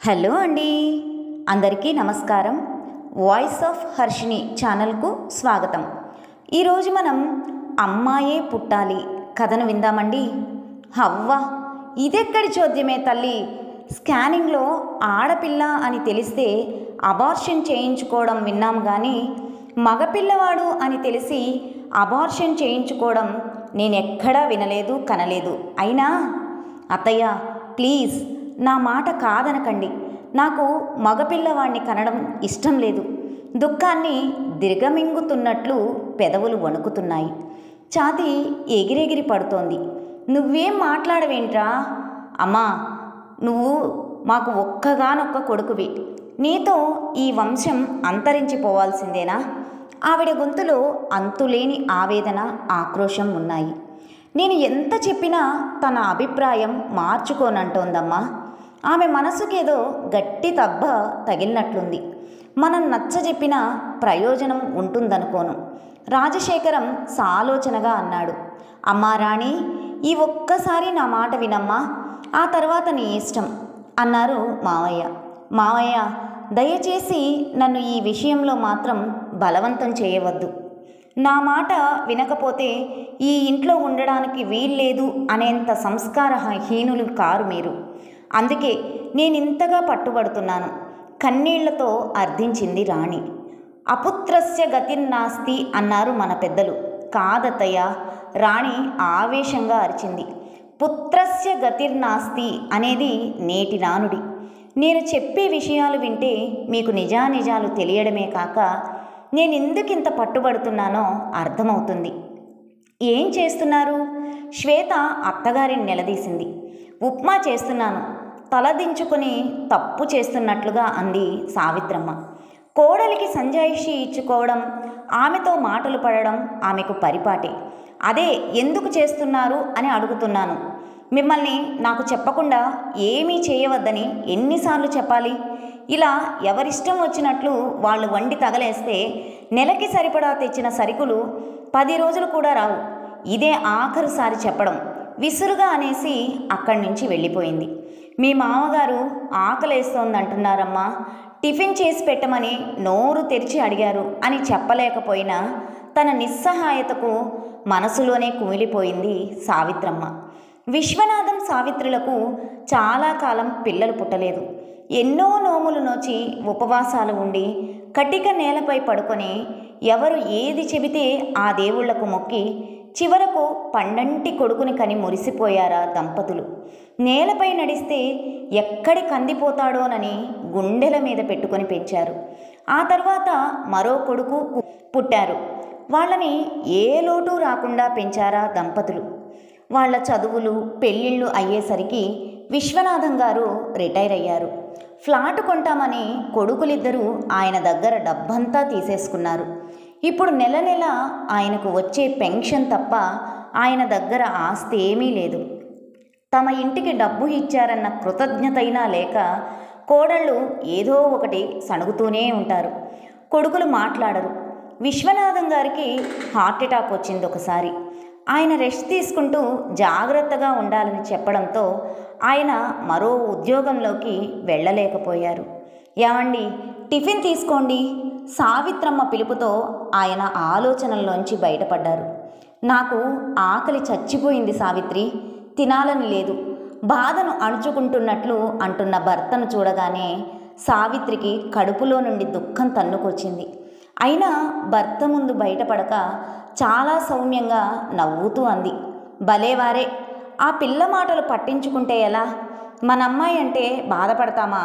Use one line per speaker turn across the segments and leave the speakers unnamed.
Hello అండి, అందరికీ నమస్కారం. వాయిస్ ఆఫ్ హర్షిని ఛానల్కు స్వాగతం. ఈరోజు మనం అమ్మాయే పుట్టాలి కథను విందామండి. హవ్వా, ఇదెక్కడి చోద్యమే తల్లి. స్కానింగ్లో ఆడపిల్ల అని తెలిస్తే అబార్షన్ చేయించుకోవడం విన్నాం, కానీ మగపిల్లవాడు అని తెలిసి అబార్షన్ చేయించుకోవడం నేనెక్కడా వినలేదు, కనలేదు. అయినా అత్తయ్య, ప్లీజ్ నా మాట కాదనకండి. నాకు మగపిల్లవాణ్ణి కనడం ఇష్టం లేదు. దుఃఖాన్ని దిగమింగుతున్నట్లు పెదవులు వణుకుతున్నాయి. ఛాతీ ఎగిరెగిరి పడుతోంది. నువ్వేం మాట్లాడవేంట్రా? అమ్మా, నువ్వు మాకు ఒక్కగానొక్క కొడుకువి. నీతో ఈ వంశం అంతరించిపోవాల్సిందేనా? ఆవిడ గొంతులో అంతులేని ఆవేదన, ఆక్రోశం ఉన్నాయి. నేను ఎంత చెప్పినా తన అభిప్రాయం మార్చుకోనంటోందమ్మా. ఆమె మనసుకేదో గట్టి దెబ్బ తగిలినట్లుంది. మనం నచ్చజెప్పినా ప్రయోజనం ఉంటుందనుకోను. రాజశేఖరం సాలోచనగా అన్నాడు. అమ్మా రాణి, ఈ ఒక్కసారి నా మాట వినమ్మా, ఆ తర్వాత నీ ఇష్టం అన్నారు మావయ్య. మావయ్య, దయచేసి నన్ను ఈ విషయంలో మాత్రం బలవంతం చేయవద్దు. నా మాట వినకపోతే ఈ ఇంట్లో ఉండడానికి వీల్లేదు అనేంత సంస్కారహీనులు కారు మీరు. అందుకే నేనింతగా పట్టుబడుతున్నాను, కన్నీళ్లతో అర్థించింది రాణి. అపుత్రస్య గతిర్నాస్తి అన్నారు మన పెద్దలు. కాదత్తయ్య, రాణి ఆవేశంగా అరిచింది. పుత్రస్య గతిర్నాస్తి అనేది నేటి నానుడి. నేను చెప్పే విషయాలు వింటే మీకు నిజానిజాలు తెలియడమే కాక నేనెందుకింత పట్టుబడుతున్నానో అర్థమవుతుంది. ఏం చేస్తున్నారు? శ్వేత అత్తగారిని నిలదీసింది. ఉప్మా చేస్తున్నాను, తలదించుకుని తప్పు చేస్తున్నట్లుగా అంది సావిత్రమ్మ. కోడలికి సంజాయిషి ఇచ్చుకోవడం, ఆమెతో మాటలు పడడం ఆమెకు పరిపాటే. అదే ఎందుకు చేస్తున్నారు అని అడుగుతున్నాను. మిమ్మల్ని నాకు చెప్పకుండా ఏమీ చేయవద్దని ఎన్నిసార్లు చెప్పాలి? ఇలా ఎవరిష్టం వచ్చినట్లు వాళ్ళు వండి తగలేస్తే నెలకి సరిపడా తెచ్చిన సరుకులు 10 రోజులు కూడా రావు. ఇదే ఆఖరుసారి చెప్పడం విసురుగా అనేసి అక్కడి నుంచి వెళ్ళిపోయింది. మీ మామగారు ఆకలేస్తోందంటున్నారమ్మా, టిఫిన్ చేసి పెట్టమని నోరు తెరిచి అడిగారు అని చెప్పలేకపోయినా తన నిస్సహాయతకు మనసులోనే కుమిలిపోయింది సావిత్రమ్మ. విశ్వనాథం సావిత్రులకు చాలా కాలం పిల్లలు పుట్టలేదు. ఎన్నో నోములు నోచి ఉపవాసాలు ఉండి కటిక నేలపై పడుకొని ఎవరు ఏది చెబితే ఆ దేవుళ్లకు మొక్కి చివరకు పండంటి కొడుకుని కని మురిసిపోయారా దంపతులు. నేలపై నడిస్తే ఎక్కడి కందిపోతాడోనని గుండెల మీద పెట్టుకొని పెంచారు. ఆ తర్వాత మరో కొడుకు పుట్టారు. వాళ్ళని ఏ లోటు రాకుండా పెంచారా దంపతులు. వాళ్ళ చదువులు, పెళ్ళిళ్ళు అయ్యేసరికి విశ్వనాథం గారు రిటైర్ అయ్యారు. ఫ్లాట్ కొంటామని కొడుకులిద్దరూ ఆయన దగ్గర డబ్బంతా తీసేసుకున్నారు. ఇప్పుడు నెల నెల ఆయనకు వచ్చే పెన్షన్ తప్ప ఆయన దగ్గర ఆస్తి ఏమీ లేదు. తమ ఇంటికి డబ్బు ఇచ్చారన్న కృతజ్ఞతైనా లేక కోడళ్ళు ఏదో ఒకటి సణుగుతూనే ఉంటారు. కొడుకులు మాట్లాడరు. విశ్వనాథం గారికి హార్ట్అటాక్ వచ్చింది ఒకసారి. ఆయన రెస్ట్ తీసుకుంటూ జాగ్రత్తగా ఉండాలని చెప్పడంతో ఆయన మరో ఉద్యోగంలోకి వెళ్ళలేకపోయారు. ఏమండి, టిఫిన్ తీసుకోండి. సావిత్రమ్మ పిలుపుతో ఆయన ఆలోచనల్లోంచి బయటపడ్డారు. నాకు ఆకలి చచ్చిపోయింది సావిత్రి, తినాలని లేదు. బాధను అణుచుకుంటున్నట్లు అంటున్న భర్తను చూడగానే సావిత్రికి కడుపులో నుండి దుఃఖం తన్నుకొచ్చింది. అయినా భర్త ముందు బయటపడక చాలా సౌమ్యంగా నవ్వుతూ అంది. భలేవారే, ఆ పిల్ల మాటలు పట్టించుకుంటే ఎలా? మన అమ్మాయి అంటే బాధపడతామా?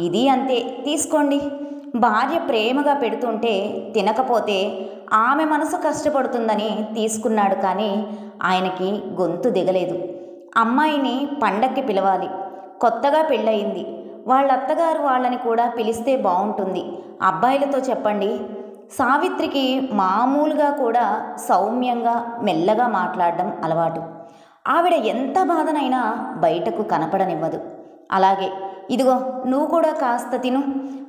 ఇది అంతే, తీసుకోండి. భార్య ప్రేమగా పెడుతుంటే తినకపోతే ఆమె మనసు కష్టపడుతుందని తీసుకున్నాడు, కానీ ఆయనకి గొంతు దిగలేదు. అమ్మాయిని పండక్కి పిలవాలి. కొత్తగా పెళ్ళయింది. వాళ్ళ అత్తగారు వాళ్ళని కూడా పిలిస్తే బాగుంటుంది. అబ్బాయిలతో చెప్పండి. సావిత్రికి మామూలుగా కూడా సౌమ్యంగా మెల్లగా మాట్లాడడం అలవాటు. ఆవిడ ఎంత బాధనైనా బయటకు కనపడనివ్వదు. అలాగే, ఇదిగో నువ్వు కూడా కాస్త తిను.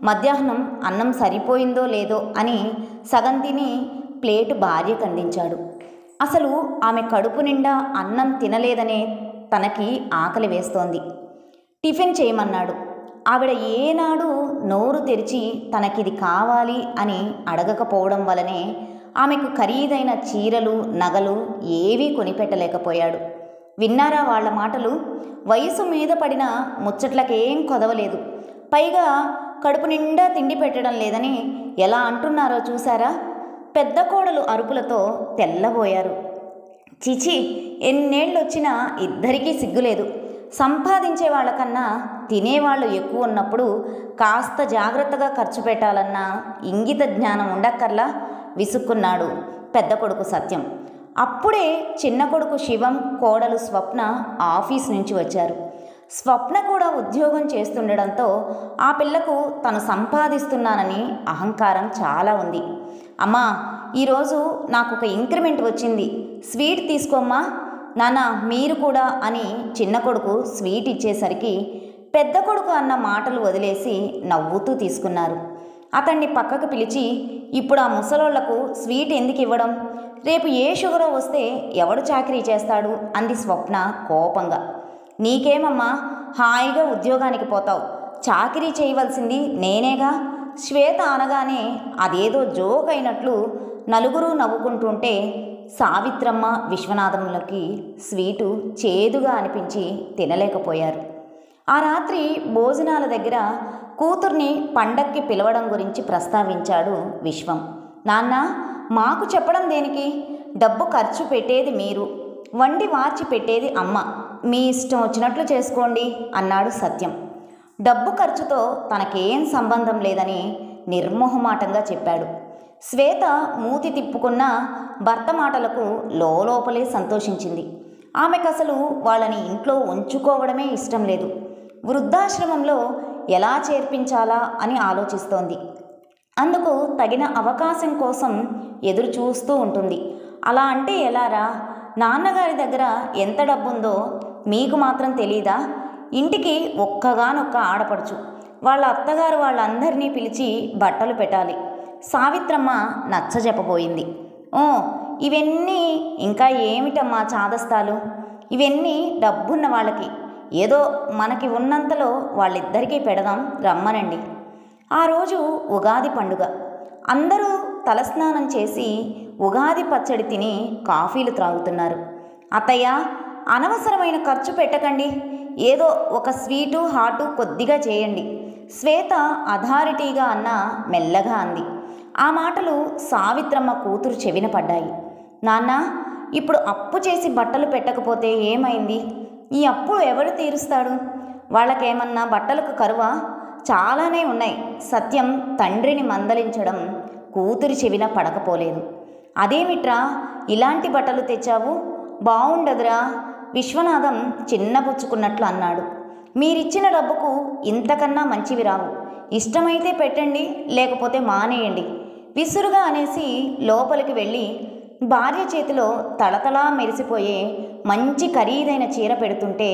మధ్యాహ్నం అన్నం సరిపోయిందో లేదో అని సగం తిని ప్లేటు భార్యకు అందించాడు. అసలు ఆమె కడుపు నిండా అన్నం తినలేదనే తనకి ఆకలి వేస్తోంది. టిఫిన్ చేయమన్నాడు. ఆవిడ ఏనాడు నోరు తెరిచి తనకిది కావాలి అని అడగకపోవడం వలనే ఆమెకు ఖరీదైన చీరలు నగలు ఏవీ కొనిపెట్టలేకపోయాడు. విన్నారా వాళ్ళ మాటలు? వయసు మీద పడిన ముచ్చట్లకేం కొదవలేదు, పైగా కడుపు నిండా తిండి పెట్టడం లేదని ఎలా అంటున్నారో చూశారా? పెద్ద కోడలు అరుపులతో తెల్లబోయారు. చిచి, ఎన్నేళ్ళొచ్చినా ఇద్దరికీ సిగ్గులేదు. సంపాదించే వాళ్ళకన్నా తినేవాళ్ళు ఎక్కువ ఉన్నప్పుడు కాస్త జాగ్రత్తగా ఖర్చు పెట్టాలన్న ఇంగిత జ్ఞానం ఉండక్కర్లా విసుక్కున్నాడు పెద్ద కొడుకు సత్యం. అప్పుడే చిన్న కొడుకు శివం, కోడలు స్వప్న ఆఫీస్ నుంచి వచ్చారు. స్వప్న కూడా ఉద్యోగం చేస్తుండడంతో ఆ పిల్లకు తను సంపాదిస్తున్నానని అహంకారం చాలా ఉంది. అమ్మా, ఈరోజు నాకు ఒక ఇంక్రిమెంట్ వచ్చింది, స్వీట్ తీసుకోమ్మా. నాన్న మీరు కూడా అని చిన్న కొడుకు స్వీట్ ఇచ్చేసరికి పెద్ద కొడుకు అన్న మాటలు వదిలేసి నవ్వుతూ తీసుకున్నారు. అతన్ని పక్కకు పిలిచి, ఇప్పుడు ఆ ముసలోళ్లకు స్వీట్ ఎందుకు ఇవ్వడం? రేపు ఏ షుగరో వస్తే ఎవడు చాకరీ చేస్తాడు అంది స్వప్న కోపంగా. నీకేమమ్మా, హాయిగా ఉద్యోగానికి పోతావు, చాకరీ చేయవలసింది నేనేగా. శ్వేత అనగానే అదేదో జోక్ అయినట్లు నలుగురు నవ్వుకుంటుంటే సావిత్రమ్మ, విశ్వనాథములకి స్వీటు చేదుగా అనిపించి తినలేకపోయారు. ఆ రాత్రి భోజనాల దగ్గర కూతుర్ని పండక్కి పిలవడం గురించి ప్రస్తావించాడు విశ్వం. నాన్న, మాకు చెప్పడం దేనికి? డబ్బు ఖర్చు పెట్టేది మీరు, వండి వార్చి పెట్టేది అమ్మ, మీ ఇష్టం వచ్చినట్లు చేసుకోండి అన్నాడు సత్యం. డబ్బు ఖర్చుతో తనకేం సంబంధం లేదని నిర్మోహమాటంగా చెప్పాడు. శ్వేత మూతి తిప్పుకున్న భర్త మాటలకు లోపలే సంతోషించింది. ఆమెకసలు వాళ్ళని ఇంట్లో ఉంచుకోవడమే ఇష్టం లేదు. వృద్ధాశ్రమంలో ఎలా చేర్పించాలా అని ఆలోచిస్తోంది. అందుకు తగిన అవకాశం కోసం ఎదురు చూస్తూ ఉంటుంది. అలా అంటే ఎలారా? నాన్నగారి దగ్గర ఎంత డబ్బుందో మీకు మాత్రం తెలీదా? ఇంటికి ఒక్కగానొక్క ఆడపడుచు, వాళ్ళ అత్తగారు వాళ్ళందరినీ పిలిచి బట్టలు పెట్టాలి. సావిత్రమ్మ నచ్చజెప్పబోయింది. ఓ, ఇవన్నీ ఇంకా ఏమిటమ్మా చాదస్తాలు? ఇవన్నీ డబ్బున్న వాళ్ళకి, ఏదో మనకి ఉన్నంతలో వాళ్ళిద్దరికీ పెడదాం, రమ్మనండి. ఆ రోజు ఉగాది పండుగ. అందరూ తలస్నానం చేసి ఉగాది పచ్చడి తిని కాఫీలు త్రాగుతున్నారు. అత్తయ్య, అనవసరమైన ఖర్చు పెట్టకండి, ఏదో ఒక స్వీటు హాటు కొద్దిగా చేయండి, శ్వేత అథారిటీగా అన్న మెల్లగా అంది. ఆ మాటలు సావిత్రమ్మ కూతురు చెవిన పడ్డాయి. నాన్న, ఇప్పుడు అప్పు చేసి బట్టలు పెట్టకపోతే ఏమైంది? ఈ అప్పు ఎవడు తీరుస్తాడు? వాళ్ళకేమన్నా బట్టలకు కరువా? చాలానే ఉన్నాయి. సత్యం తండ్రిని మందలించడం కూతురి చెవిన పడకపోలేదు. అదేమిట్రా ఇలాంటి బట్టలు తెచ్చావు? బావుండదురా, విశ్వనాథం చిన్నపుచ్చుకున్నట్లు అన్నాడు. మీరిచ్చిన డబ్బుకు ఇంతకన్నా మంచివి రావు. ఇష్టమైతే పెట్టండి, లేకపోతే మానేయండి విసురుగా అనేసి లోపలికి వెళ్ళి భార్య చేతిలో తళతళా మెరిసిపోయే మంచి ఖరీదైన చీర పెడుతుంటే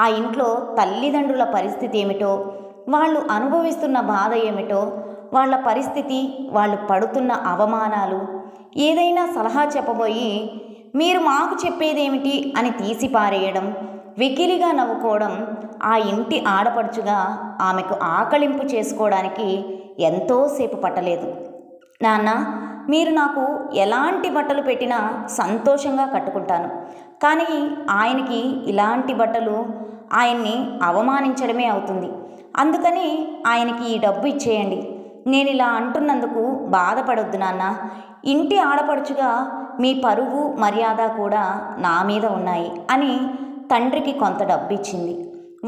ఆ ఇంట్లో తల్లిదండ్రుల పరిస్థితి ఏమిటో, వాళ్ళు అనుభవిస్తున్న బాధ ఏమిటో, వాళ్ళ పరిస్థితి, వాళ్ళు పడుతున్న అవమానాలు, ఏదైనా సలహా చెప్పబోయి మీరు మాకు చెప్పేదేమిటి అని తీసి పారేయడం, వెకిలిగా నవ్వుకోవడం ఆ ఇంటి ఆడపడుచుగా ఆమెకు ఆకళింపు చేసుకోవడానికి ఎంతోసేపు పట్టలేదు. నాన్న, మీరు నాకు ఎలాంటి బట్టలు పెట్టినా సంతోషంగా కట్టుకుంటాను, కానీ ఆయనకి ఇలాంటి బట్టలు ఆయన్ని అవమానించడమే అవుతుంది. అందుకని ఆయనకి ఈ డబ్బు ఇచ్చేయండి. నేను ఇలా అంటున్నందుకు బాధపడొద్దు నాన్న. ఇంటి ఆడపడుచుగా మీ పరువు మర్యాద కూడా నా మీద ఉన్నాయి అని తండ్రికి కొంత డబ్బు ఇచ్చింది.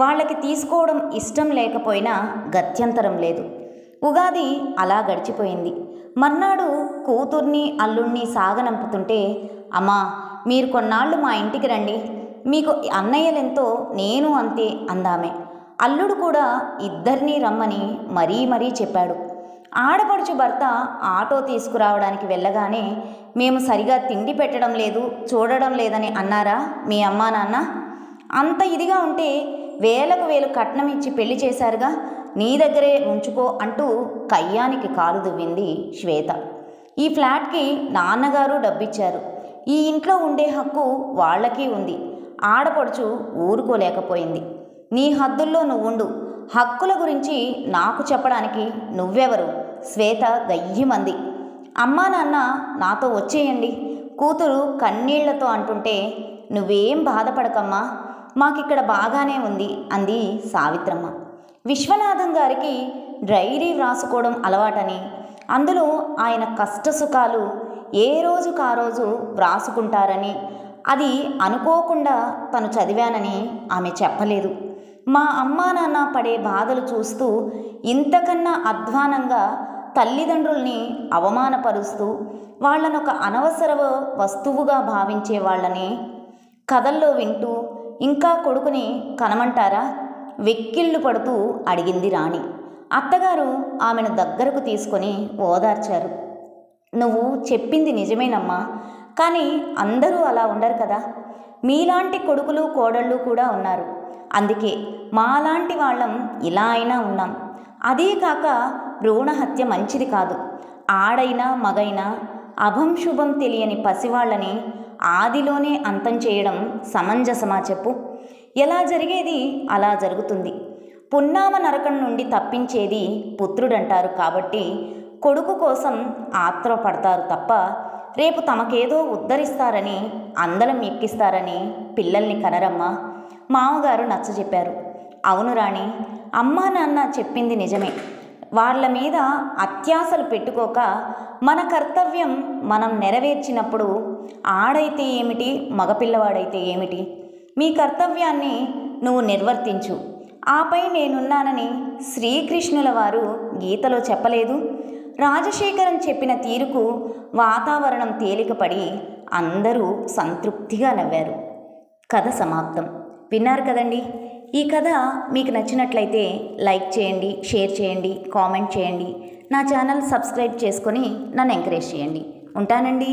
వాళ్ళకి తీసుకోవడం ఇష్టం లేకపోయినా గత్యంతరం లేదు. ఉగాది అలా గడిచిపోయింది. మర్నాడు కూతుర్ని అల్లుణ్ణి సాగనంపుతుంటే, అమ్మా, మీరు కొన్నాళ్ళు మా ఇంటికి రండి, మీకు అన్నయ్యలెంతో నేను అంతే అందామె. అల్లుడు కూడా ఇద్దరినీ రమ్మని మరీ చెప్పాడు. ఆడపడుచు భర్త ఆటో తీసుకురావడానికి వెళ్ళగానే, మేము సరిగా తిండి పెట్టడం లేదు, చూడడం లేదని అన్నారా మీ అమ్మా నాన్న? అంత ఇదిగా ఉంటే వేలకు వేలు కట్నం ఇచ్చి పెళ్లి చేశారుగా, నీ దగ్గరే ఉంచుకో అంటూ కయ్యానికి కాలు దువ్వింది శ్వేత. ఈ ఫ్లాట్కి నాన్నగారు డబ్బిచ్చారు. ఈ ఇంట్లో ఉండే హక్కు వాళ్ళకి ఉంది. ఆడపడుచు ఊరుకోలేకపోయింది. నీ హద్దుల్లో నువ్వుండు, హక్కుల గురించి నాకు చెప్పడానికి నువ్వెవరు? శ్వేత గయ్యిమంది. అమ్మా నాన్న నాతో వచ్చేయండి కూతురు కన్నీళ్లతో అంటుంటే, నువ్వేం బాధపడకమ్మా, మాకిక్కడ బాగానే ఉంది అంది సావిత్రమ్మ. విశ్వనాథం గారికి డైరీ వ్రాసుకోవడం అలవాటని, అందులో ఆయన కష్టసుఖాలు ఏ రోజుకారోజు వ్రాసుకుంటారని, అది అనుకోకుండా తను చదివానని ఆమె చెప్పలేదు. మా అమ్మా నాన్న పడే బాధలు చూస్తూ ఇంతకన్నా అధ్వానంగా తల్లిదండ్రుల్ని అవమానపరుస్తూ వాళ్ళనొక అనవసర వస్తువుగా భావించే వాళ్ళని కథల్లో వింటూ ఇంకా కొడుకుని కనమంటారా? వెక్కిళ్ళు పడుతూ అడిగింది రాణి. అత్తగారు ఆమెను దగ్గరకు తీసుకొని ఓదార్చారు. నువ్వు చెప్పింది నిజమేనమ్మా, కానీ అందరూ అలా ఉండరు కదా. మీలాంటి కొడుకులు కోడళ్ళు కూడా ఉన్నారు. అందుకే మాలాంటి వాళ్ళం ఇలా అయినా ఉన్నాం. అదీ కాక భ్రూణహత్య మంచిది కాదు. ఆడైనా మగైనా అభంశుభం తెలియని పసివాళ్ళని ఆదిలోనే అంతం చేయడం సమంజసమా చెప్పు? ఎలా జరిగేది అలా జరుగుతుంది. పున్నామ నరకం నుండి తప్పించేది పుత్రుడంటారు కాబట్టి కొడుకు కోసం ఆత్రపడతారు తప్ప రేపు తమకేదో ఉద్ధరిస్తారని అందలం ఎక్కిస్తారని పిల్లల్ని కనరమ్మా. మామగారు నచ్చజెప్పారు. అవును రాణి, అమ్మా నాన్న చెప్పింది నిజమే. వాళ్ళ మీద అత్యాశలు పెట్టుకోక మన కర్తవ్యం మనం నెరవేర్చినప్పుడు ఆడైతే ఏమిటి, మగపిల్లవాడైతే ఏమిటి, మీ కర్తవ్యాన్ని నువ్వు నిర్వర్తించు, ఆపై నేనున్నానని శ్రీకృష్ణుల వారు గీతలో చెప్పలేదు? రాజశేఖరం చెప్పిన తీరుకు వాతావరణం తేలికపడి అందరూ సంతృప్తిగా నవ్వారు. కథ సమాప్తం. విన్నారు కదండి. ఈ కథ మీకు నచ్చినట్లయితే లైక్ చేయండి, షేర్ చేయండి, కామెంట్ చేయండి. నా ఛానల్ సబ్స్క్రైబ్ చేసుకొని నన్ను ఎంకరేజ్ చేయండి. ఉంటానండి.